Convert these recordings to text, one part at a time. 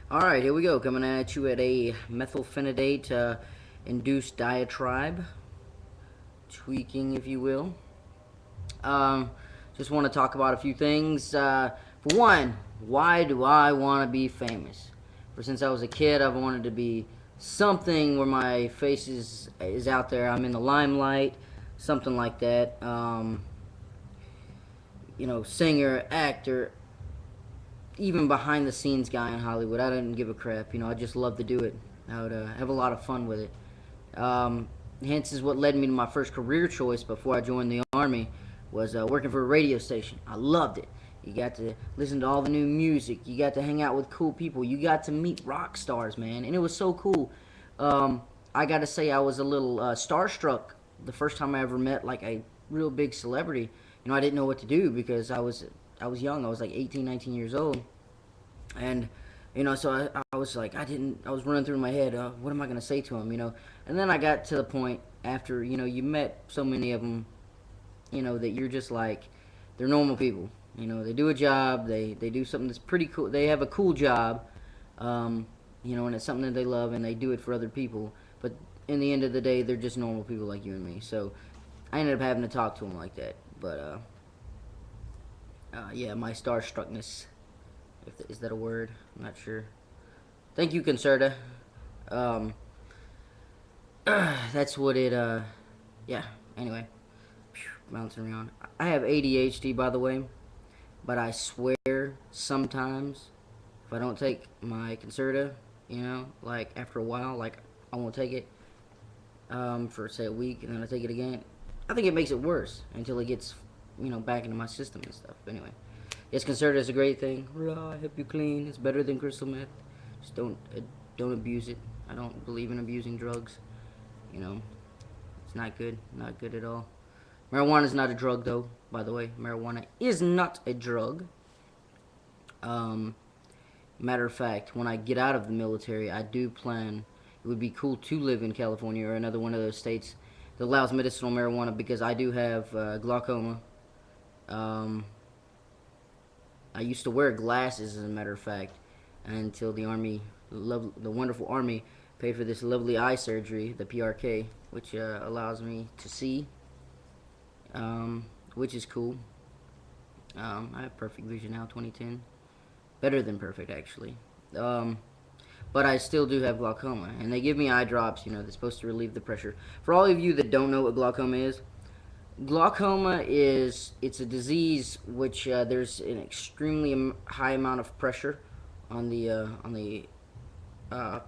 Alright, here we go. Coming at you at a methylphenidate induced diatribe. Tweaking, if you will. Um, just want to talk about a few things. For one, why do I want to be famous? For since I was a kid, I've wanted to be something where my face is out there. I'm in the limelight, something like that. Singer, actor, even behind the scenes guy in Hollywood. I didn't give a crap. I just love to do it. I would have a lot of fun with it. Hence is what led me to my first career choice before I joined the Army was working for a radio station. I loved it. You got to listen to all the new music. You got to hang out with cool people. You got to meet rock stars, man, and it was so cool. I got to say I was a little starstruck the first time I ever met like a real big celebrity. I didn't know what to do because I was young. I was like 18, 19 years old, and so I was like I was running through my head. What am I gonna say to him? And then I got to the point after you met so many of them, that you're just like they're normal people. They do a job. They do something that's pretty cool. They have a cool job, and it's something that they love, and they do it for other people. But in the end of the day, they're just normal people like you and me. So I ended up having to talk to them like that. But yeah, my starstruckness. Is that a word? I'm not sure. Thank you, Concerta. Um, that's what it. Yeah. Anyway, bouncing around. I have ADHD, by the way, but I swear sometimes if I don't take my Concerta, like after a while, like I won't take it for say a week, and then I take it again. I think it makes it worse until it gets back into my system and stuff. Anyway. Yes, Concerta is a great thing. I help you clean. It's better than crystal meth. Just don't abuse it. I don't believe in abusing drugs. It's not good. Not good at all. Marijuana is not a drug, though. By the way, marijuana is not a drug. Um, Matter of fact, when I get out of the military, I do plan. It would be cool to live in California or another one of those states that allows medicinal marijuana because I do have glaucoma. Um, I used to wear glasses, as a matter of fact, until the army, the wonderful army, paid for this lovely eye surgery, the PRK, which allows me to see, which is cool. I have perfect vision now, 2010, better than perfect actually. Um, but I still do have glaucoma, and they give me eye drops. That's supposed to relieve the pressure. For all of you that don't know what glaucoma is, glaucoma it's a disease which there's an extremely high amount of pressure on the uh,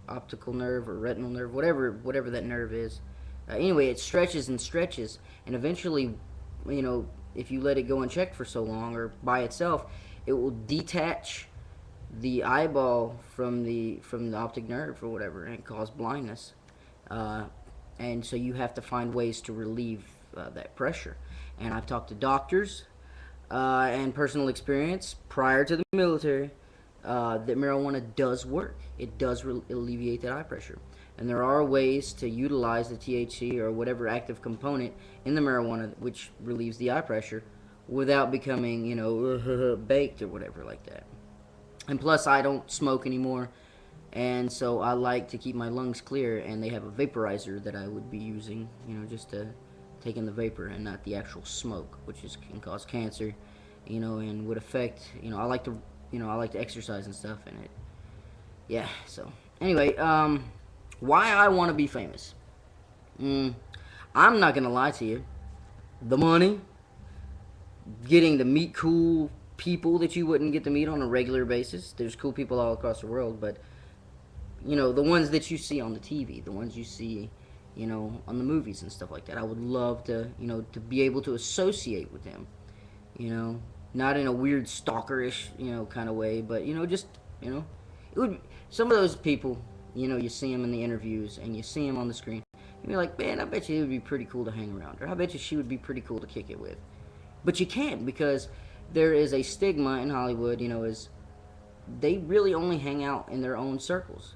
optical nerve or retinal nerve, whatever that nerve is. Anyway, it stretches and stretches, and eventually, you know, if you let it go unchecked for so long or by itself, it will detach the eyeball from the optic nerve or whatever, and cause blindness. Uh, and so you have to find ways to relieve that pressure. And I've talked to doctors and personal experience prior to the military that marijuana does work. It does alleviate that eye pressure. And there are ways to utilize the THC or whatever active component in the marijuana which relieves the eye pressure without becoming, baked or whatever like that. And plus, I don't smoke anymore, and so I like to keep my lungs clear. And they have a vaporizer that I would be using, just to take in the vapor and not the actual smoke, which can cause cancer, and would affect. I like to exercise and stuff, and it. Yeah. So anyway, why I want to be famous? Mm, I'm not gonna lie to you. The money, getting to meet cool people that you wouldn't get to meet on a regular basis. There's cool people all across the world, but the ones that you see on the TV, the ones you see, on the movies and stuff like that. I would love to, to be able to associate with them, you know, not in a weird stalkerish, kind of way, but just, it would. Some of those people, you see them in the interviews and you see them on the screen. You're like, man, I bet you it would be pretty cool to hang around, or I bet you she would be pretty cool to kick it with. But you can't because there is a stigma in Hollywood, is they really only hang out in their own circles,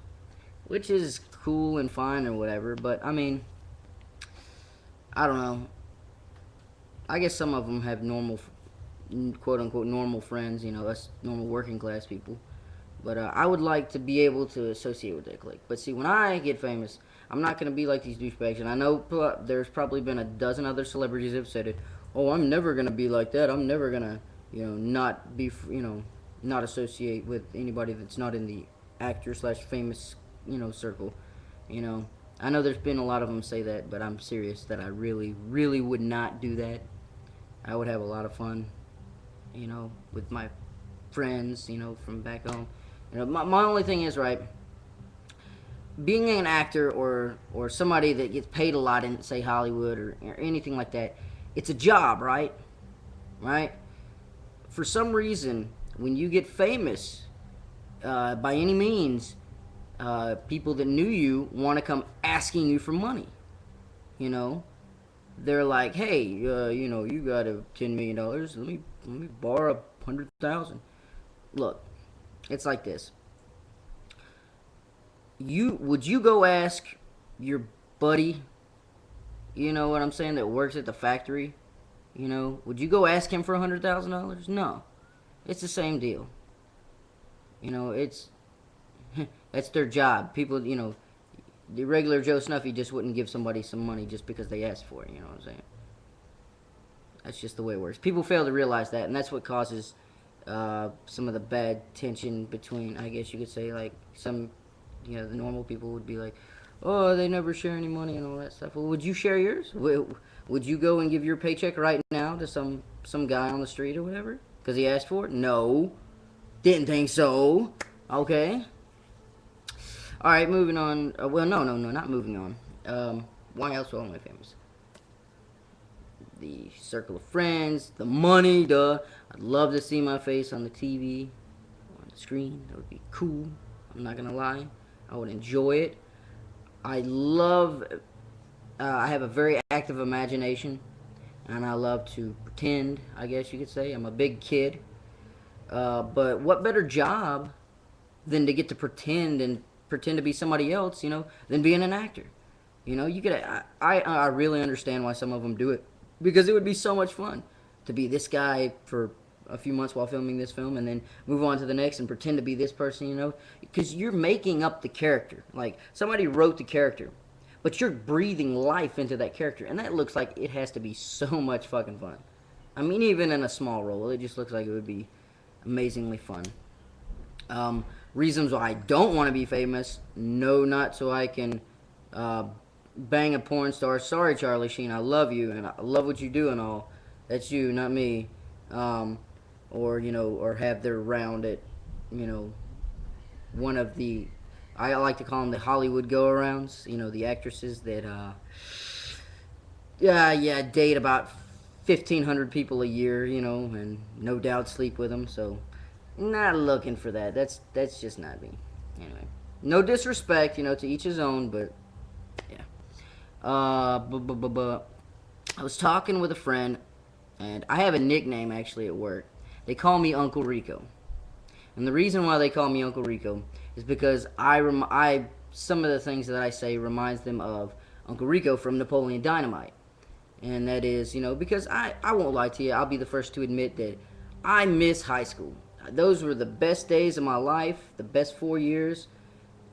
which is cool and fine or whatever. But I mean, I don't know. I guess some of them have normal, quote unquote, normal friends. Us normal working class people. But I would like to be able to associate with that clique. But see, when I get famous, I'm not gonna be like these douchebags. And I know there's probably been a dozen other celebrities that have said it. Oh, I'm never gonna be like that. I'm never gonna, not be, not associate with anybody that's not in the actor slash famous, circle. You know, I know there's been a lot of them say that, but I'm serious that I really, really would not do that. I would have a lot of fun, with my friends, from back home. My only thing is, right, being an actor or somebody that gets paid a lot in, say, Hollywood or anything like that, it's a job, right? Right? For some reason, when you get famous, by any means, people that knew you want to come asking you for money. You know, they're like, "Hey, you got a $10 million. Let me borrow 100,000." Look, it's like this. Would you go ask your buddy, you know what I'm saying, that works at the factory? Would you go ask him for $100,000? No, it's the same deal. It's that's their job. People, the regular Joe Snuffy just wouldn't give somebody some money just because they asked for it. You know what I'm saying? That's just the way it works. People fail to realize that, and that's what causes some of the bad tension between, I guess you could say, like some, the normal people would be like, oh, they never share any money and all that stuff. Well, would you share yours? Would you go and give your paycheck right now to some guy on the street or whatever because he asked for it? No, didn't think so. Okay. All right, moving on. Well, no, not moving on. Why else am I famous? The circle of friends, the money, duh. I'd love to see my face on the TV, on the screen. That would be cool. I'm not gonna lie. I would enjoy it. I love. I have a very active imagination, and I love to pretend. I guess you could say I'm a big kid. But what better job than to get to pretend to be somebody else, than being an actor. You could. I really understand why some of them do it because it would be so much fun to be this guy for a few months while filming this film and then move on to the next and pretend to be this person, because you're making up the character. Like somebody wrote the character, but you're breathing life into that character, and that looks like it has to be so much fucking fun. I mean, even in a small role, it just looks like it would be amazingly fun. Reasons why I don't want to be famous. No, not so I can bang a porn star. Sorry, Charlie Sheen, I love you and I love what you do and all. That's you, not me. Or have their round at, one of the, I like to call them the Hollywood go-arounds. The actresses that, date about 1,500 people a year, and no doubt sleep with them. So, not looking for that. That's just not me. Anyway, no disrespect, to each his own, but yeah. I was talking with a friend, and I have a nickname actually at work. They call me Uncle Rico, and the reason why they call me Uncle Rico is because I some of the things that I say reminds them of Uncle Rico from Napoleon Dynamite, and that is, because I won't lie to you. I'll be the first to admit that I miss high school. Those were the best days of my life, the best 4 years.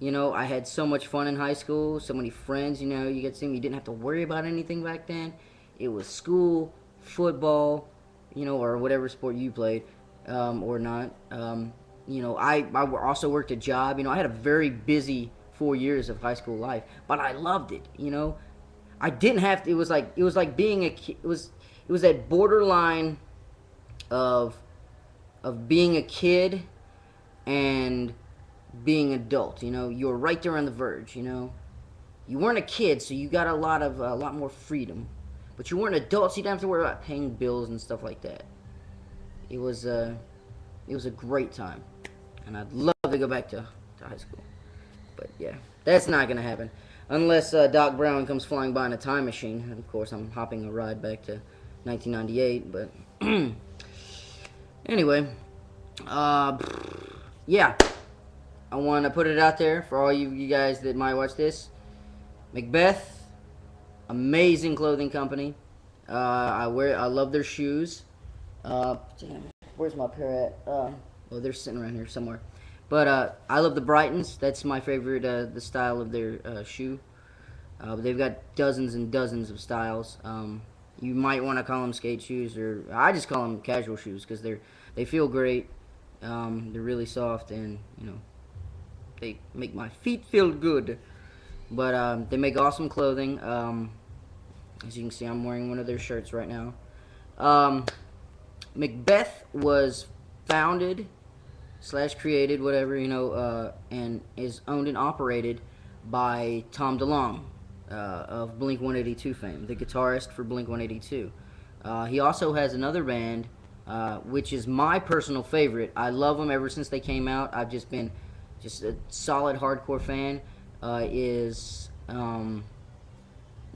I had so much fun in high school, so many friends, you get to see me. You didn't have to worry about anything back then. It was school, football, or whatever sport you played, or not. I also worked a job. I had a very busy 4 years of high school life, but I loved it. I didn't have to. It was like being a kid. It was that borderline of being a kid and being adult. You were right there on the verge. You weren't a kid, so you got a lot more freedom, but you weren't adult, so you didn't have to worry about paying bills and stuff like that. It was a great time, and I'd love to go back to high school. But yeah, that's not gonna happen unless Doc Brown comes flying by in a time machine. And of course, I'm hopping a ride back to 1998. But anyway, yeah, I want to put it out there for all you guys that might watch this. Macbeth, amazing clothing company. I love their shoes. Damn, where's my pair at? They're sitting around here somewhere. But I love the Brightons. That's my favorite. The style of their shoe. They've got dozens and dozens of styles. You might want to call them skate shoes, or I just call them casual shoes because they feel great. They're really soft, and they make my feet feel good. But they make awesome clothing. As you can see, I'm wearing one of their shirts right now. Um, Macbeth was founded slash created, whatever, and is owned and operated by Tom DeLonge of Blink 182 fame, the guitarist for Blink 182. He also has another band, which is my personal favorite. I love them ever since they came out. I've just been just a solid hardcore fan. Is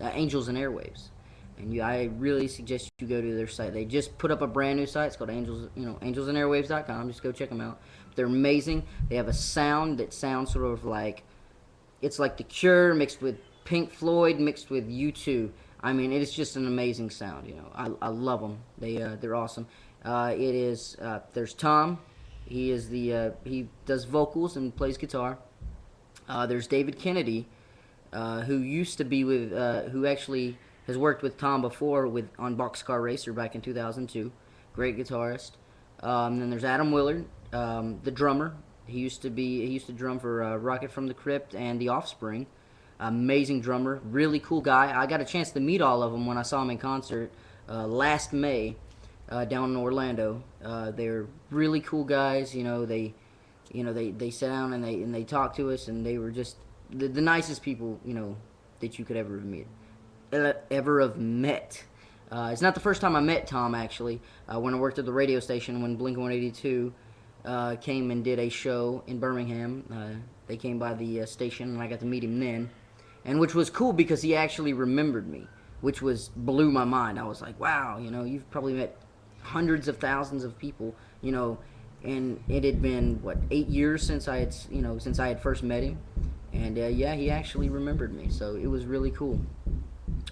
Angels and Airwaves. And I really suggest you go to their site. They just put up a brand new site. It's called angelsandairwaves.com. Just go check them out. They're amazing. They have a sound that sounds sort of like it's like The Cure mixed with Pink Floyd mixed with U2. I mean, it is just an amazing sound. I love them. They're awesome. There's Tom. He does vocals and plays guitar. There's David Kennedy, who used to be with who actually has worked with Tom before on Boxcar Racer back in 2002. Great guitarist. Then there's Adam Willard, the drummer. He used to drum for Rocket from the Crypt and The Offspring. Amazing drummer, really cool guy. I got a chance to meet all of them when I saw him in concert last May down in Orlando. They're really cool guys. They sat down and they talked to us, and they were just the nicest people that you could ever have met. It's not the first time I met Tom, actually. When I worked at the radio station, when Blink 182 came and did a show in Birmingham, they came by the station, and I got to meet him then, and which was cool because he actually remembered me, which blew my mind. I was like, wow, you've probably met hundreds of thousands of people, and it had been 8 years since I had first met him, and yeah, he actually remembered me, so it was really cool.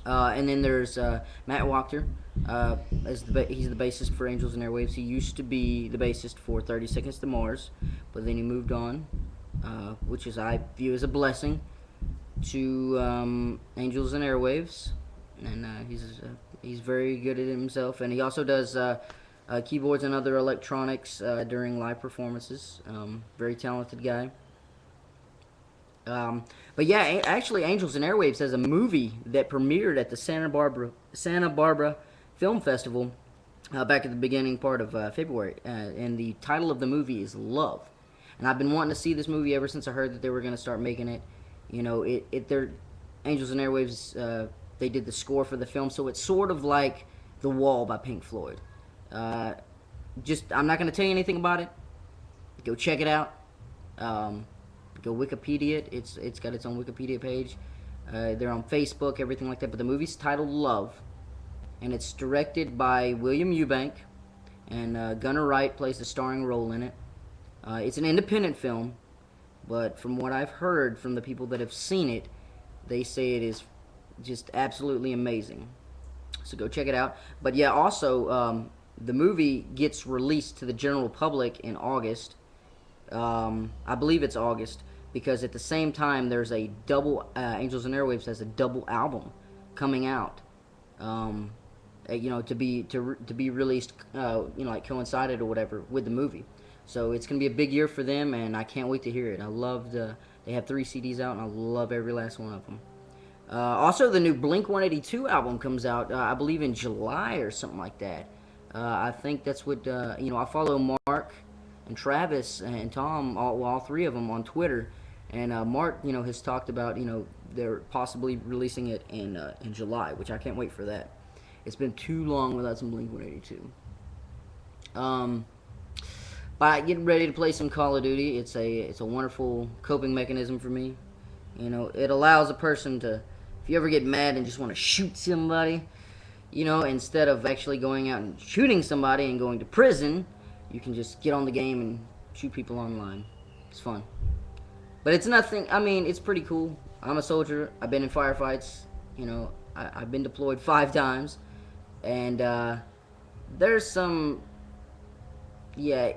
And then there's Matt Wachter. He's the bassist for Angels and Airwaves. He used to be the bassist for 30 Seconds to Mars, but then he moved on, which I view as a blessing, to Angels and Airwaves, and he's very good at it himself. And he also does keyboards and other electronics during live performances. Very talented guy. But yeah, actually, Angels and Airwaves has a movie that premiered at the Santa Barbara Film Festival back at the beginning part of February, and the title of the movie is Love. And I've been wanting to see this movie ever since I heard that they were going to start making it. They're Angels and Airwaves. They did the score for the film, so it's sort of like The Wall by Pink Floyd. I'm not going to tell you anything about it. Go check it out. Go Wikipedia it. It's got its own Wikipedia page. They're on Facebook, everything like that. But the movie's titled Love, and it's directed by William Eubank, and Gunnar Wright plays the starring role in it. It's an independent film, but from what I've heard from the people that have seen it, they say it is just absolutely amazing. So go check it out. But yeah, also the movie gets released to the general public in August. I believe it's August, because at the same time there's a double Angels and Airwaves has a double album coming out, to be released, like coincided or whatever with the movie. So it's gonna be a big year for them, and I can't wait to hear it. They have 3 CDs out, and I love every last one of them. Also, the new Blink 182 album comes out, I believe in July or something like that. I think that's what I follow Mark and Travis and Tom, all 3 of them, on Twitter, and Mark, has talked about, they're possibly releasing it in July, which I can't wait for that. It's been too long without some Blink 182. But getting ready to play some Call of Duty. It's a wonderful coping mechanism for me. It allows a person to, if you ever get mad and just want to shoot somebody, instead of actually going out and shooting somebody and going to prison, you can just get on the game and shoot people online. It's fun. But it's nothing, it's pretty cool. I'm a soldier. I've been in firefights. I've been deployed 5 times. And there's some, yeah,